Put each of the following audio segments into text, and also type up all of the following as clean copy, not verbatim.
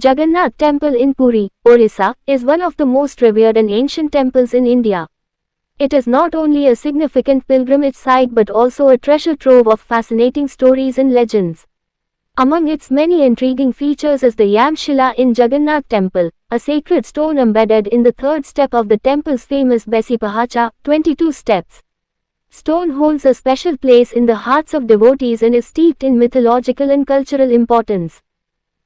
Jagannath Temple in Puri, Orissa, is one of the most revered and ancient temples in India. It is not only a significant pilgrimage site but also a treasure trove of fascinating stories and legends. Among its many intriguing features is the Yamshila in Jagannath Temple, a sacred stone embedded in the third step of the temple's famous Besi Pahacha, 22 steps. Stone holds a special place in the hearts of devotees and is steeped in mythological and cultural importance.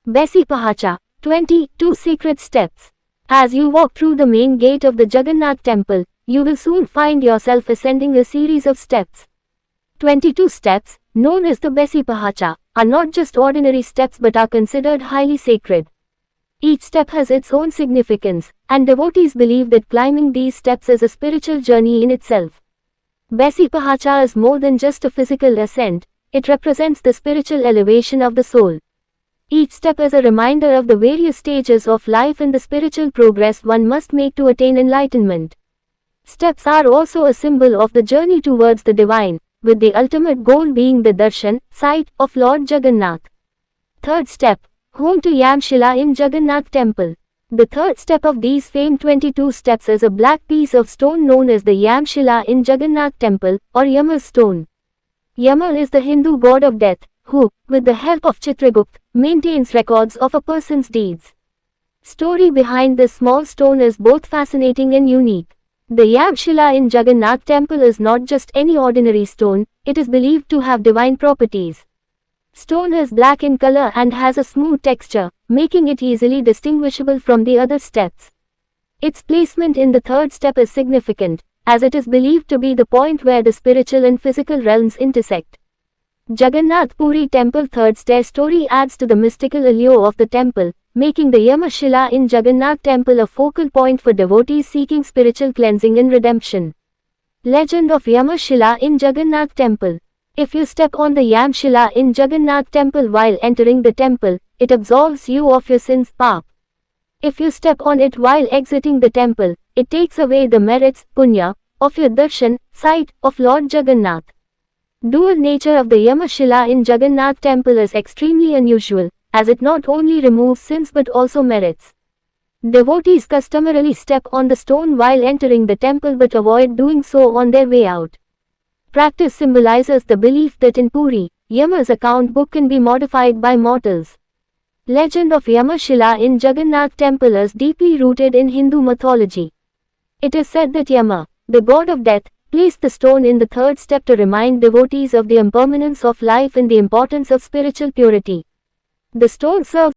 Besi Pahacha, 22 sacred steps. As you walk through the main gate of the Jagannath Temple, you will soon find yourself ascending a series of steps. 22 steps, known as the Besi Pahacha, are not just ordinary steps but are considered highly sacred. Each step has its own significance, and devotees believe that climbing these steps is a spiritual journey in itself. Besi Pahacha is more than just a physical ascent, it represents the spiritual elevation of the soul. Each step is a reminder of the various stages of life and the spiritual progress one must make to attain enlightenment. Steps are also a symbol of the journey towards the divine, with the ultimate goal being the darshan, sight, of Lord Jagannath. Third step, home to Yamshila in Jagannath Temple. The third step of these famed 22 steps is a black piece of stone known as the Yamshila in Jagannath Temple, or Yama stone. Yama is the Hindu god of death, who, with the help of Chitragupta, maintains records of a person's deeds. Story behind this small stone is both fascinating and unique. The Yamshila in Jagannath Temple is not just any ordinary stone, it is believed to have divine properties. Stone is black in color and has a smooth texture, making it easily distinguishable from the other steps. Its placement in the third step is significant, as it is believed to be the point where the spiritual and physical realms intersect. Jagannath Puri Temple third stair story adds to the mystical allure of the temple, making the Yamashila in Jagannath Temple a focal point for devotees seeking spiritual cleansing and redemption. Legend of Yamashila in Jagannath Temple. If you step on the Yamshila in Jagannath Temple while entering the temple, it absolves you of your sins paap. If you step on it while exiting the temple, it takes away the merits, punya, of your darshan, sight, of Lord Jagannath. Dual nature of the Yamashila in Jagannath Temple is extremely unusual, as it not only removes sins but also merits. Devotees customarily step on the stone while entering the temple but avoid doing so on their way out. Practice symbolizes the belief that in Puri, Yama's account book can be modified by mortals. Legend of Yamashila in Jagannath Temple is deeply rooted in Hindu mythology. It is said that Yama, the god of death, placed the stone in the third step to remind devotees of the impermanence of life and the importance of spiritual purity. The stone serves